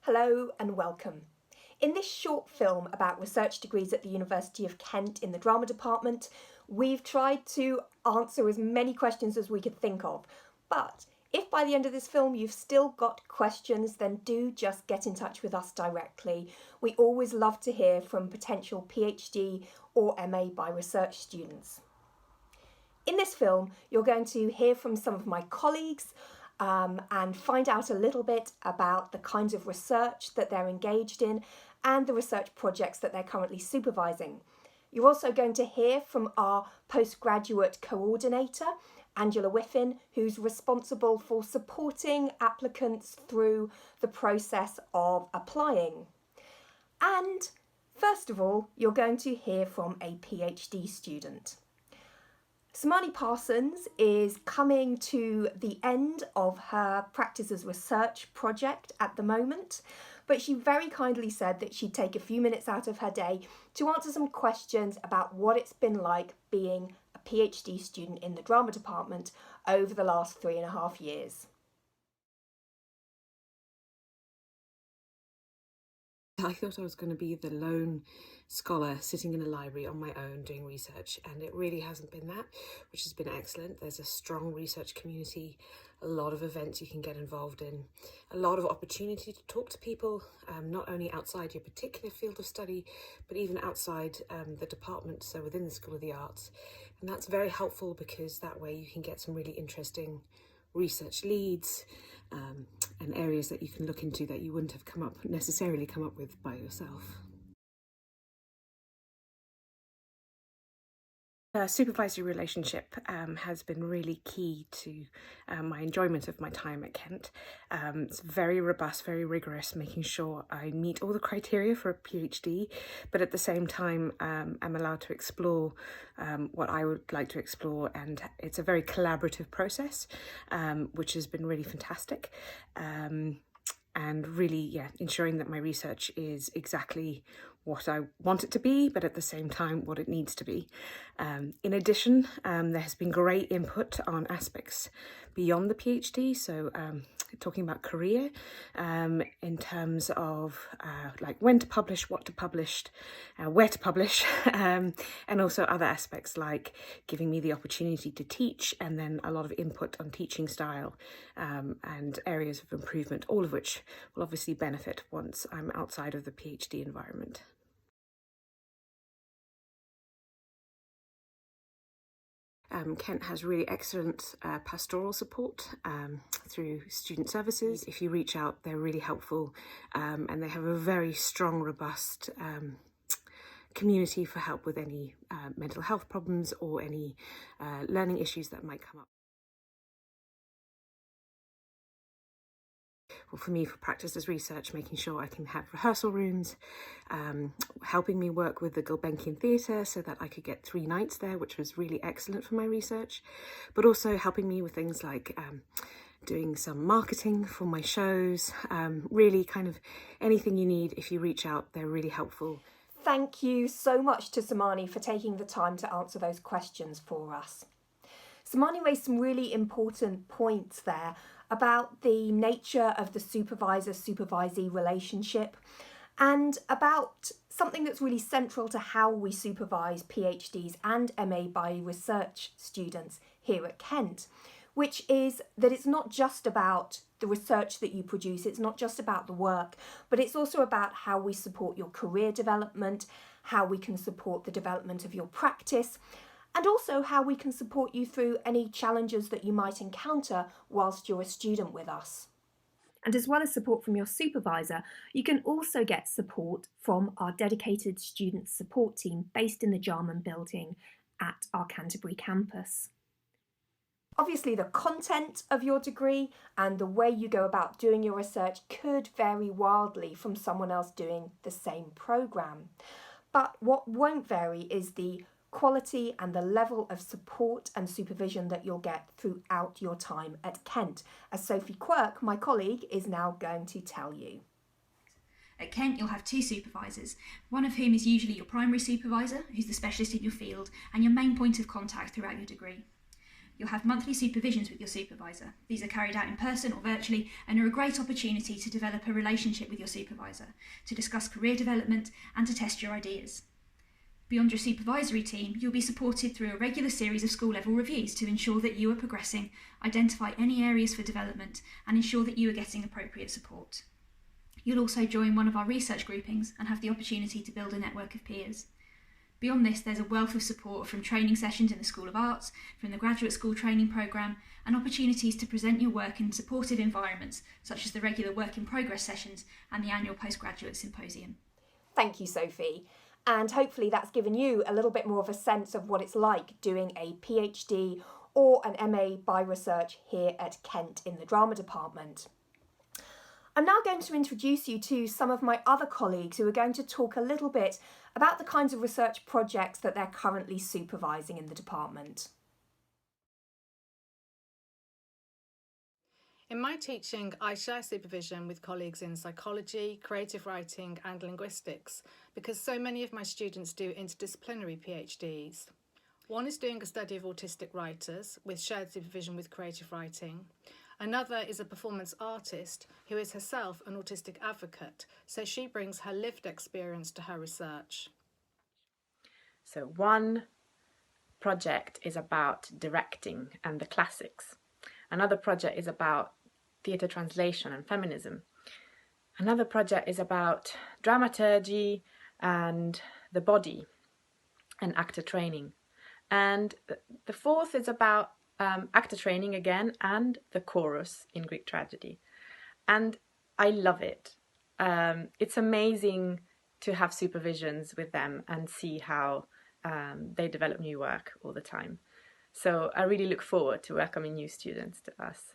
Hello and welcome. In this short film about research degrees at the University of Kent in the drama department, we've tried to answer as many questions as we could think of. But if by the end of this film you've still got questions, then do just get in touch with us directly. We always love to hear from potential PhD or MA by research students. In this film, you're going to hear from some of my colleagues and find out a little bit about the kinds of research that they're engaged in and the research projects that they're currently supervising. You're also going to hear from our postgraduate coordinator, Angela Whiffin, who's responsible for supporting applicants through the process of applying. And first of all, you're going to hear from a PhD student. Samani Parsons is coming to the end of her practice as research project at the moment, but she very kindly said that she'd take a few minutes out of her day to answer some questions about what it's been like being a PhD student in the drama department over the last 3.5 years. I thought I was going to be the lone scholar sitting in a library on my own doing research, and it really hasn't been that, which has been excellent. There's a strong research community, a lot of events you can get involved in, a lot of opportunity to talk to people, not only outside your particular field of study, but even outside the department, so within the School of the Arts. And that's very helpful because that way you can get some really interesting research leads and areas that you can look into that you wouldn't have necessarily come up with by yourself. A supervisory relationship has been really key to my enjoyment of my time at Kent. It's very robust, very rigorous, making sure I meet all the criteria for a PhD, but at the same time I'm allowed to explore what I would like to explore, and it's a very collaborative process, which has been really fantastic. And really, ensuring that my research is exactly what I want it to be, but at the same time, what it needs to be. In addition, there has been great input on aspects beyond the PhD. So talking about career in terms of like when to publish, what to publish, where to publish, and also other aspects like giving me the opportunity to teach, and then a lot of input on teaching style and areas of improvement, all of which will obviously benefit once I'm outside of the PhD environment. Kent has really excellent pastoral support through student services. If you reach out, they're really helpful, and they have a very strong, robust community for help with any mental health problems or any learning issues that might come up. Well, for me, for practice as research, making sure I can have rehearsal rooms, helping me work with the Gulbenkian Theatre so that I could get 3 nights there, which was really excellent for my research, but also helping me with things like doing some marketing for my shows, really kind of anything you need. If you reach out, they're really helpful. Thank you so much to Samani for taking the time to answer those questions for us. Samani raised some really important points there about the nature of the supervisor-supervisee relationship and about something that's really central to how we supervise PhDs and MA by research students here at Kent, which is that it's not just about the research that you produce, it's not just about the work, but it's also about how we support your career development, how we can support the development of your practice, and also how we can support you through any challenges that you might encounter whilst you're a student with us. And as well as support from your supervisor, you can also get support from our dedicated student support team based in the Jarman building at our Canterbury campus. Obviously, the content of your degree and the way you go about doing your research could vary wildly from someone else doing the same programme. But what won't vary is the quality and the level of support and supervision that you'll get throughout your time at Kent, as Sophie Quirk, my colleague, is now going to tell you. At Kent, you'll have 2 supervisors, one of whom is usually your primary supervisor, who's the specialist in your field, and your main point of contact throughout your degree. You'll have monthly supervisions with your supervisor. These are carried out in person or virtually and are a great opportunity to develop a relationship with your supervisor, to discuss career development and to test your ideas. Beyond your supervisory team, you'll be supported through a regular series of school level reviews to ensure that you are progressing, identify any areas for development and ensure that you are getting appropriate support. You'll also join one of our research groupings and have the opportunity to build a network of peers. Beyond this, there's a wealth of support from training sessions in the School of Arts, from the Graduate School Training Programme, and opportunities to present your work in supportive environments, such as the regular Work in Progress sessions and the annual Postgraduate Symposium. Thank you, Sophie. And hopefully that's given you a little bit more of a sense of what it's like doing a PhD or an MA by research here at Kent in the drama department. I'm now going to introduce you to some of my other colleagues who are going to talk a little bit about the kinds of research projects that they're currently supervising in the department. In my teaching, I share supervision with colleagues in psychology, creative writing and linguistics because so many of my students do interdisciplinary PhDs. One is doing a study of autistic writers with shared supervision with creative writing. Another is a performance artist who is herself an autistic advocate, so she brings her lived experience to her research. So one project is about directing and the classics. Another project is about theatre translation and feminism. Another project is about dramaturgy and the body and actor training. And the fourth is about actor training again and the chorus in Greek tragedy. And I love it. It's amazing to have supervisions with them and see how they develop new work all the time. So I really look forward to welcoming new students to us.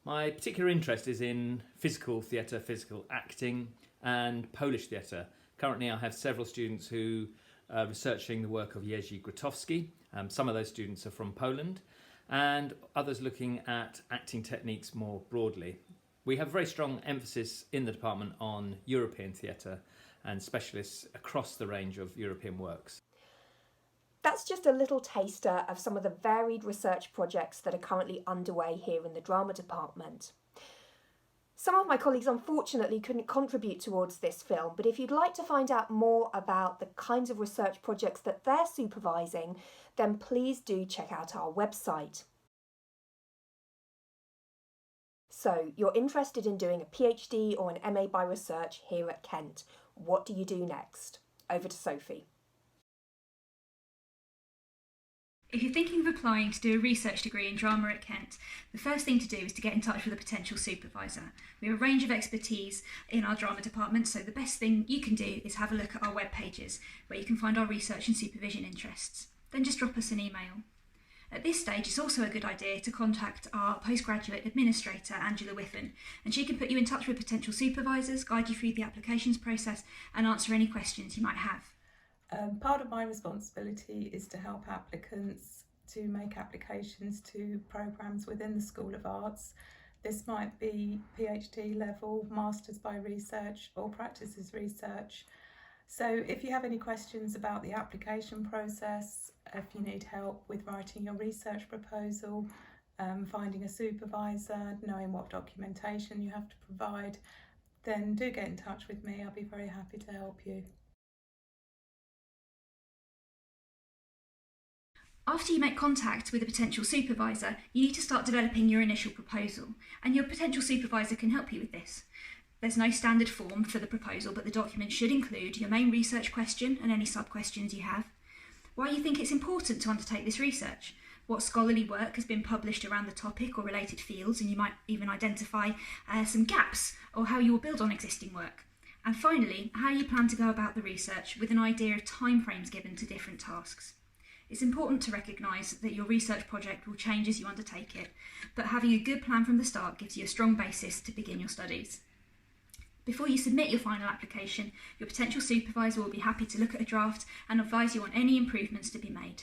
My particular interest is in physical theatre, physical acting and Polish theatre. Currently I have several students who are researching the work of Jerzy Grotowski. Some of those students are from Poland and others looking at acting techniques more broadly. We have very strong emphasis in the department on European theatre and specialists across the range of European works. That's just a little taster of some of the varied research projects that are currently underway here in the drama department. Some of my colleagues unfortunately couldn't contribute towards this film, but if you'd like to find out more about the kinds of research projects that they're supervising, then please do check out our website. So, you're interested in doing a PhD or an MA by research here at Kent. What do you do next? Over to Sophie. If you're thinking of applying to do a research degree in drama at Kent, the first thing to do is to get in touch with a potential supervisor. We have a range of expertise in our drama department, so the best thing you can do is have a look at our web pages where you can find our research and supervision interests. Then just drop us an email. At this stage, it's also a good idea to contact our postgraduate administrator, Angela Whiffen, and she can put you in touch with potential supervisors, guide you through the applications process and answer any questions you might have. Part of my responsibility is to help applicants to make applications to programmes within the School of Arts. This might be PhD level, Masters by Research or Practices Research. So if you have any questions about the application process, if you need help with writing your research proposal, finding a supervisor, knowing what documentation you have to provide, then do get in touch with me. I'll be very happy to help you. After you make contact with a potential supervisor, you need to start developing your initial proposal, and your potential supervisor can help you with this. There's no standard form for the proposal, but the document should include your main research question and any sub-questions you have, why you think it's important to undertake this research, what scholarly work has been published around the topic or related fields, and you might even identify some gaps or how you will build on existing work. And finally, how you plan to go about the research with an idea of timeframes given to different tasks. It's important to recognise that your research project will change as you undertake it, but having a good plan from the start gives you a strong basis to begin your studies. Before you submit your final application, your potential supervisor will be happy to look at a draft and advise you on any improvements to be made.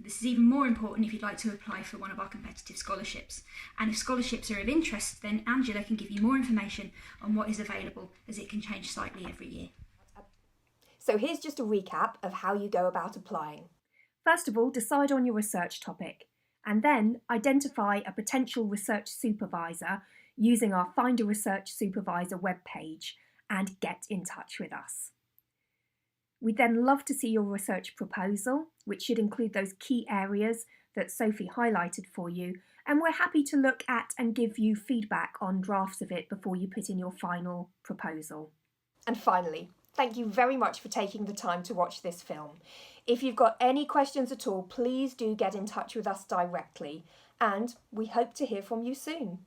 This is even more important if you'd like to apply for one of our competitive scholarships. And if scholarships are of interest, then Angela can give you more information on what is available, as it can change slightly every year. So here's just a recap of how you go about applying. First of all, decide on your research topic. and then identify a potential research supervisor using our Find a Research Supervisor webpage and get in touch with us. We'd then love to see your research proposal, which should include those key areas that Sophie highlighted for you, and we're happy to look at and give you feedback on drafts of it before you put in your final proposal. And finally, thank you very much for taking the time to watch this film. If you've got any questions at all, please do get in touch with us directly, and we hope to hear from you soon.